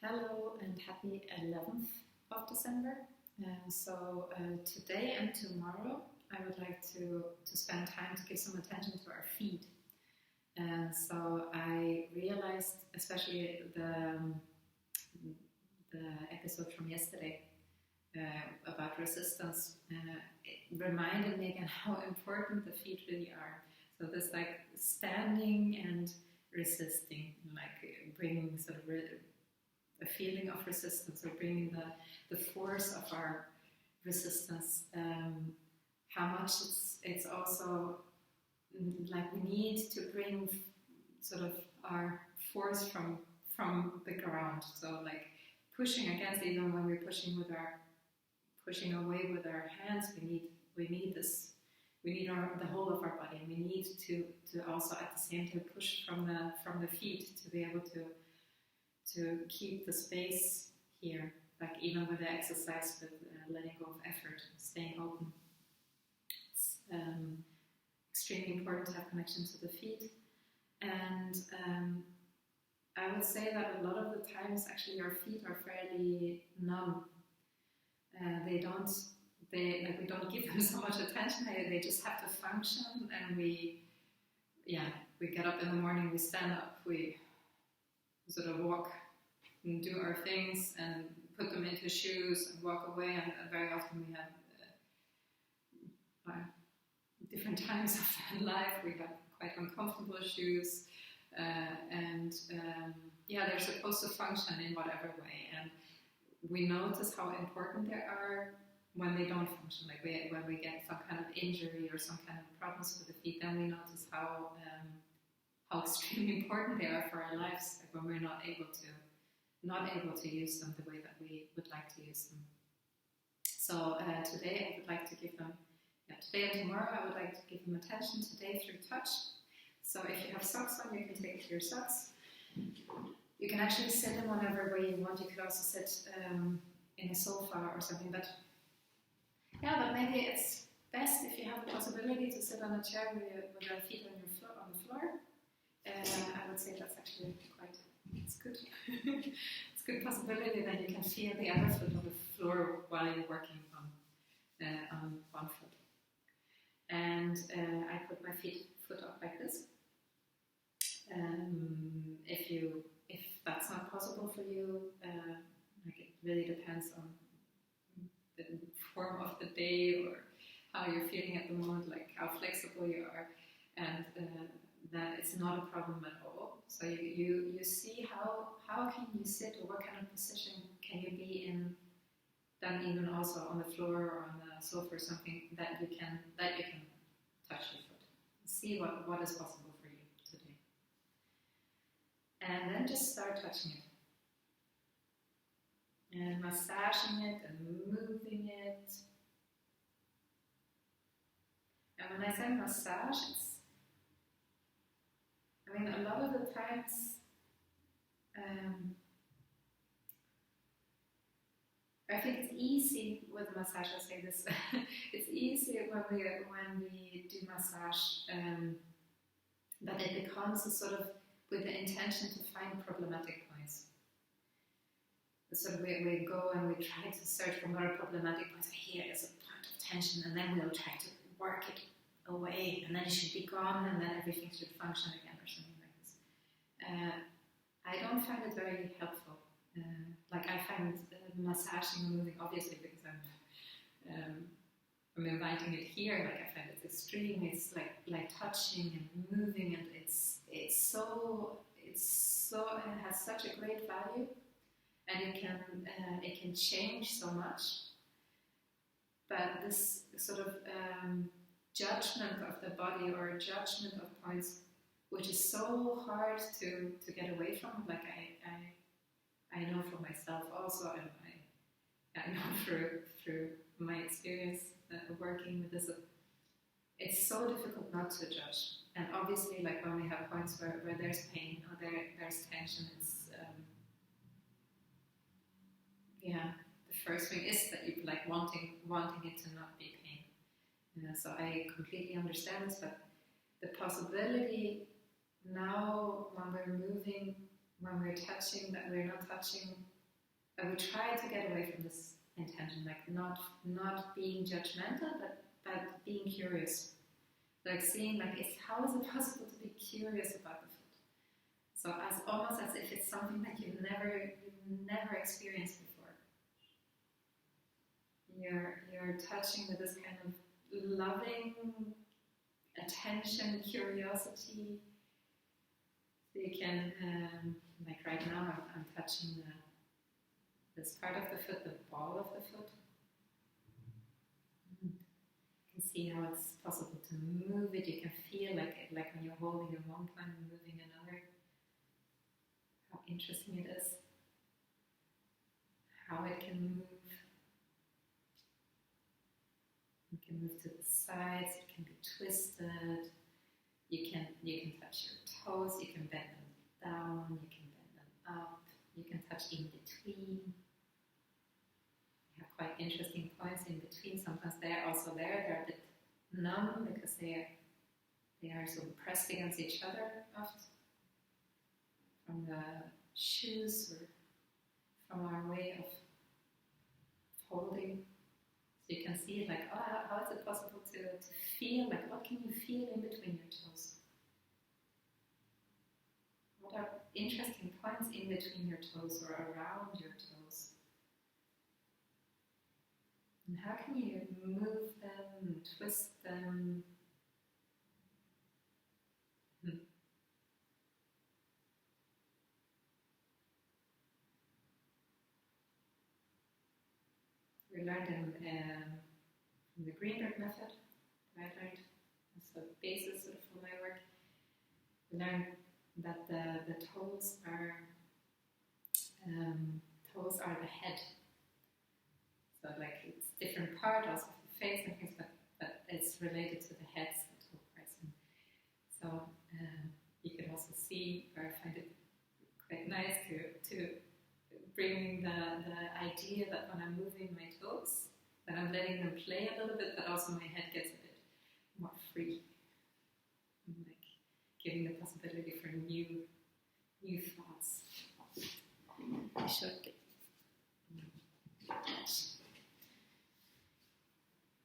Hello and happy 11th of December. Today and tomorrow, I would like to spend time to give some attention to our feet. I realized, especially the episode from yesterday about resistance, it reminded me again how important the feet really are. So this like standing and resisting, like bringing sort of a feeling of resistance, or bringing the force of our resistance. How much it's also like we need to bring sort of our force from the ground. So like pushing against, even when we're pushing away with our hands, we need this. We need the whole of our body, and we need to also at the same time push from the feet to be able to keep the space here, like even with the exercise, with letting go of effort, staying open. It's extremely important to have connection to the feet. And I would say that a lot of the times actually our feet are fairly numb. We don't give them so much attention. They just have to function, and we get up in the morning, we stand up, we sort of walk and do our things and put them into shoes and walk away. And very often we have different times of life. We have quite uncomfortable shoes, they're supposed to function in whatever way. And we notice how important they are when they don't function. Like when we get some kind of injury or some kind of problems with the feet, then we notice how extremely important they are for our lives, like when we're not able to use them the way that we would like to use them. So today I would like to give them, today and tomorrow I would like to give them attention today through touch. So if you have socks on, you can take off your socks. You can actually sit in whatever way you want. You could also sit in a sofa or something, but maybe it's best if you have the possibility to sit on a chair with your feet on the floor. I would say that's actually it's good. It's a good possibility that you can feel the other foot on the floor while you're working on one foot. And I put my foot up like this. If that's not possible for you, it really depends on the form of the day or how you're feeling at the moment, like how flexible you are, and that it's not a problem at all. So you see how can you sit, or what kind of position can you be in, then even also on the floor or on the sofa or something that you can touch your foot. See what is possible for you today. And then just start touching it. And massaging it and moving it. And when I say massage, a lot of the times, I think it's easy with massage. I say this: it's easy when we do massage that it becomes a sort of with the intention to find problematic points. So we go and we try to search for more problematic points. Here is a point of tension, and then we'll try to work it away, and then it should be gone, and then everything should function again, or something like this. I don't find it very helpful. I find massaging and moving, obviously, because I'm inviting it here. Like I find it extreme. It's like touching and moving, and it has such a great value, and it can change so much. But this sort of judgment of the body, or judgment of points, which is so hard to get away from. Like I know for myself also, and I know through my experience working with this, it's so difficult not to judge. And obviously, like when we have points where there's pain or there's tension, it's the first thing is that you like wanting it to not be pain. So I completely understand this, but the possibility now when we're moving when we're touching, that we're not touching, that we try to get away from this intention, like not being judgmental, but being curious. Like seeing, like, how is it possible to be curious about the foot? So as almost as if it's something that you've never experienced before. You're touching with this kind of loving attention, curiosity. So you can, like right now, I'm touching this part of the foot, the ball of the foot. You can see how it's possible to move it. You can feel like when you're holding in one point and moving another. How interesting it is. How it can move. You can move to the sides. It can be twisted. You can touch your toes. You can bend them down. You can bend them up. You can touch in between. You have quite interesting points in between. Sometimes they're a bit numb because they are sort of pressed against each other often from the shoes or from our way of holding. So you can see like, oh, how is it possible to feel, like what can you feel in between your toes? What are interesting points in between your toes or around your toes? And how can you move them and twist them? We learned from the Greenberg method that I learned as a basis sort of for my work. We learned that the toes are the head. So like it's different part also of the face and things, but it's related to the heads, the toe parts. So you can also see, or I find it quite nice to bring the idea that when I'm moving my toes, that I'm letting them play a little bit, but also my head gets a bit more free. Like giving the possibility for new thoughts. I should get.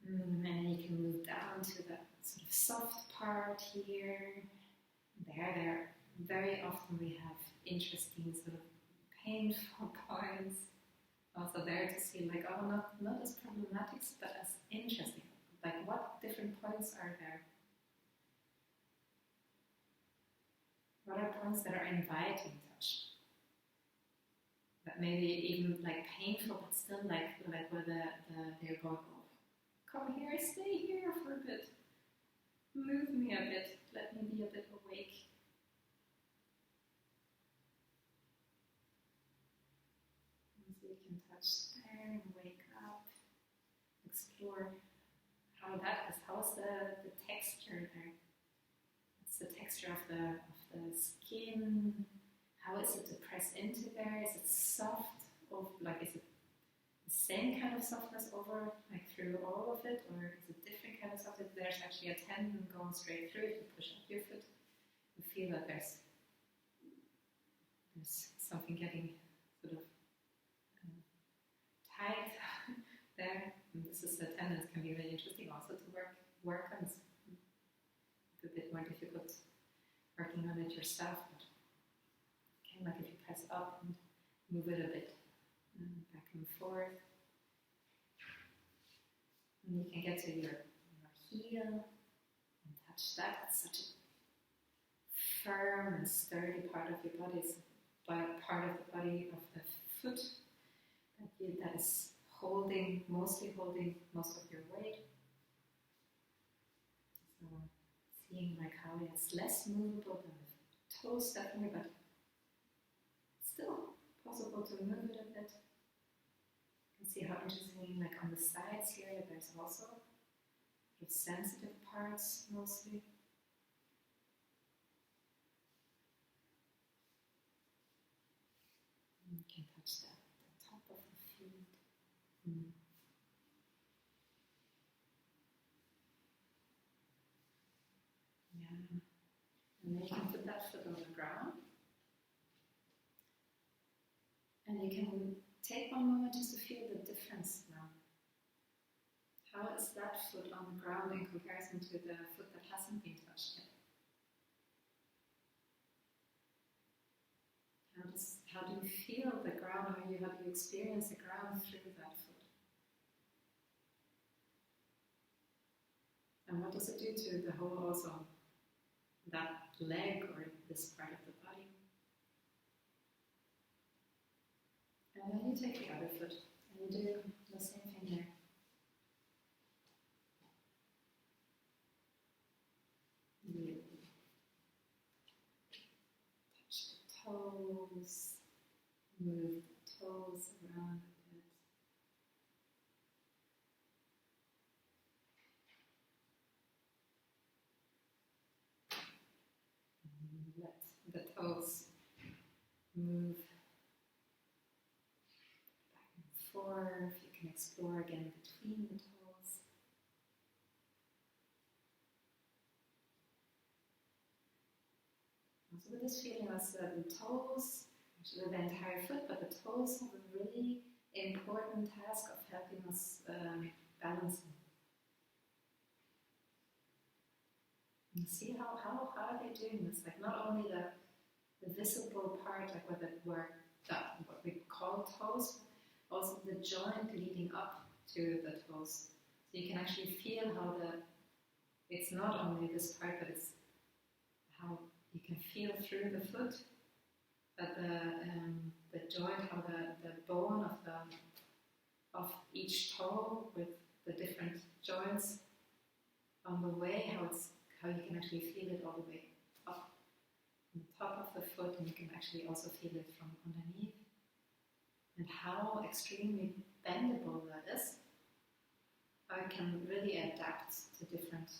And you can move down to the sort of soft part here. There, very often we have interesting sort of painful points. Also there to see like, oh, not as problematic, but as interesting. Like what different points are there? What are points that are inviting touch? That maybe even like painful, but still like where they're going, oh, come here, stay here for a bit. Move me a bit, let me be a bit awake. And so you can touch there and wake up, explore how that is, how's the texture there? What's the texture of the skin? How is it to press into there? Is it soft? Or like is it the same kind of softness over like through all of it, or is it different kind of softness? There's actually a tendon going straight through. If you push up your foot, you feel that there's something getting sort of tight there. And this is the tendon. It can be really interesting also to work on. It's a bit more difficult working on it yourself, but okay, like if you press up and move it a bit back and forth, and you can get to your heel and touch that. It's such a firm and sturdy part of your body. It's part of the body of the foot that is mostly holding most of your weight. So seeing like how it's less movable than the toes definitely, but still possible to move it a bit. You can see how interesting, like on the sides here, there's also the sensitive parts mostly. And you can touch the top of the feet. Yeah. And then you can put that foot on the ground. And you can take one moment just to feel the difference now. How is that foot on the ground in comparison to the foot that hasn't been touched yet? How do you feel the ground? How do you experience the ground through that foot? And what does it do to the whole also, that leg or this part of the body? And then you take the other foot and you do the same thing there. You touch the toes, move the toes around a bit. Let the toes move back and forth. You can explore again between the toes. So with this feeling as the toes, actually the entire foot, but the toes have a really important task of helping us balancing. And see how are they doing this? Like not only the visible part, like what we call toes, also the joint leading up to the toes. So you can actually feel how it's not only this part, but it's how you can feel through the foot that the joint, how the bone of each toe with the different joints on the way, how you can actually feel it all the way up on the top of the foot, and you can actually also feel it from underneath, and how extremely bendable that is. How it can really adapt to different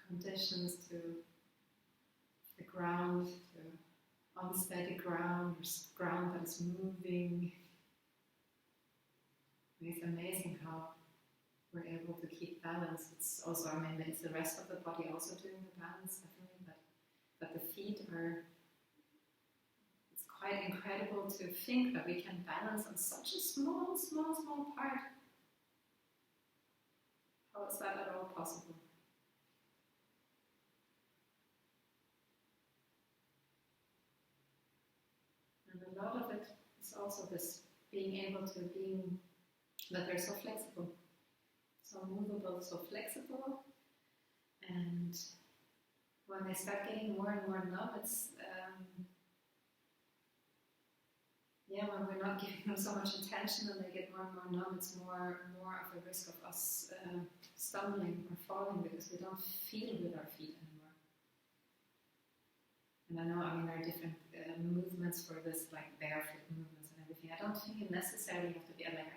conditions, to the ground, to unsteady ground, or ground that is moving. It's amazing how we're able to keep balance. It's also, it's the rest of the body also doing the balance, definitely, but the feet are, it's quite incredible to think that we can balance on such a small part. How is that at all possible? And a lot of it is also this that they're so flexible, so movable, so flexible, and when they start getting more and more numb, it's when we're not giving them so much attention and they get more and more numb, it's more of a risk of us stumbling or falling because we don't feel with our feet anymore. And I know, there are different movements for this, like barefoot movements and everything. I don't think it necessarily have to be like,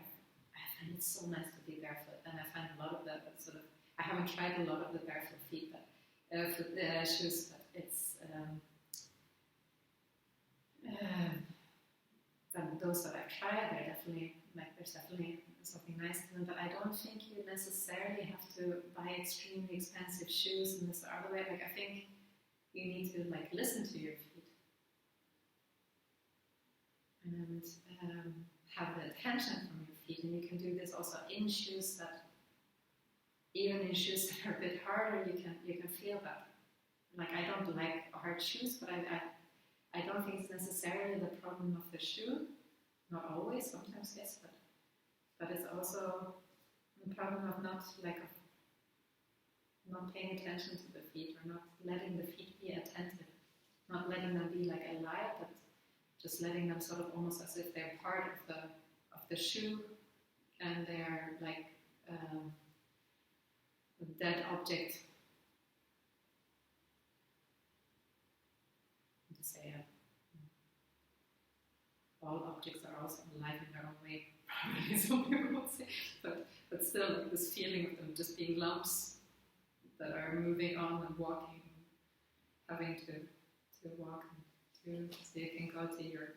I find it so nice to be barefoot, and I find a lot of that sort of, I haven't tried a lot of the barefoot feet, but shoes, but it's those that I've tried, there's definitely something nice to them, but I don't think you necessarily have to buy extremely expensive shoes in this other way. Like, I think you need to listen to your feet and have the attention from your feet, and you can do this also in shoes even in shoes that are a bit harder, you can feel that. Like, I don't like hard shoes, but I don't think it's necessarily the problem of the shoe. Not always, sometimes yes, but it's also the problem of not paying attention to the feet, or not letting the feet be attentive, not letting them be alive, but just letting them sort of almost as if they're part of the shoe, and they're like a dead object. To say all objects are also alive in their own way, probably some people would say, but still this feeling of them just being lumps that are moving on and walking, having to walk and so you can go to your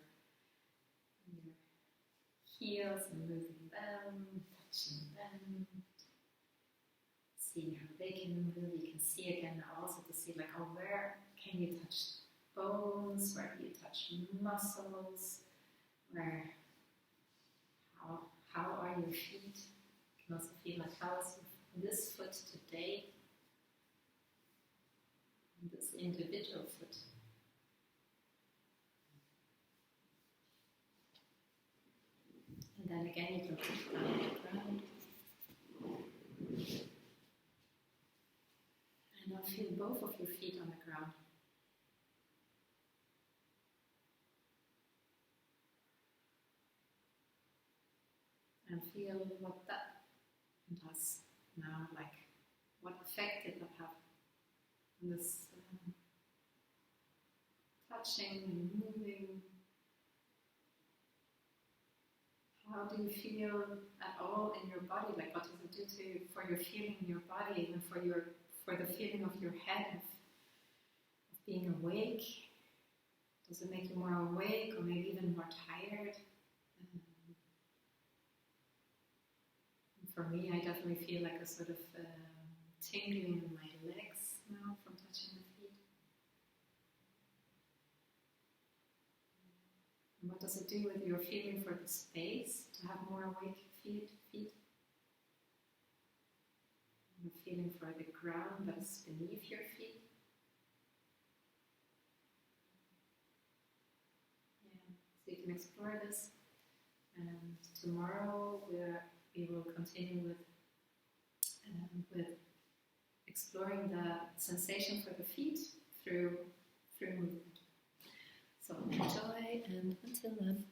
heels and moving them, touching them, seeing how they can move. You can see again now also to see where can you touch bones, where do you touch touch muscles, where how are your feet? You can also feel like how is this foot today, this individual foot. And then again you can put down on the ground. And now feel both of your feet on the ground. And feel what that does now, like what effect did that have on this touching and moving. How do you feel at all in your body? Like what does it do for your feeling in your body, and for the feeling of your head, of being awake? Does it make you more awake, or maybe even more tired? For me, I definitely feel like a sort of tingling in my legs now from touching the feet. And what does it do with your feeling for the space to have more awake feet? And the feeling for the ground that is beneath your feet. Yeah, so you can explore this. And tomorrow we will continue with exploring the sensation for the feet through movement. So enjoy, and until then.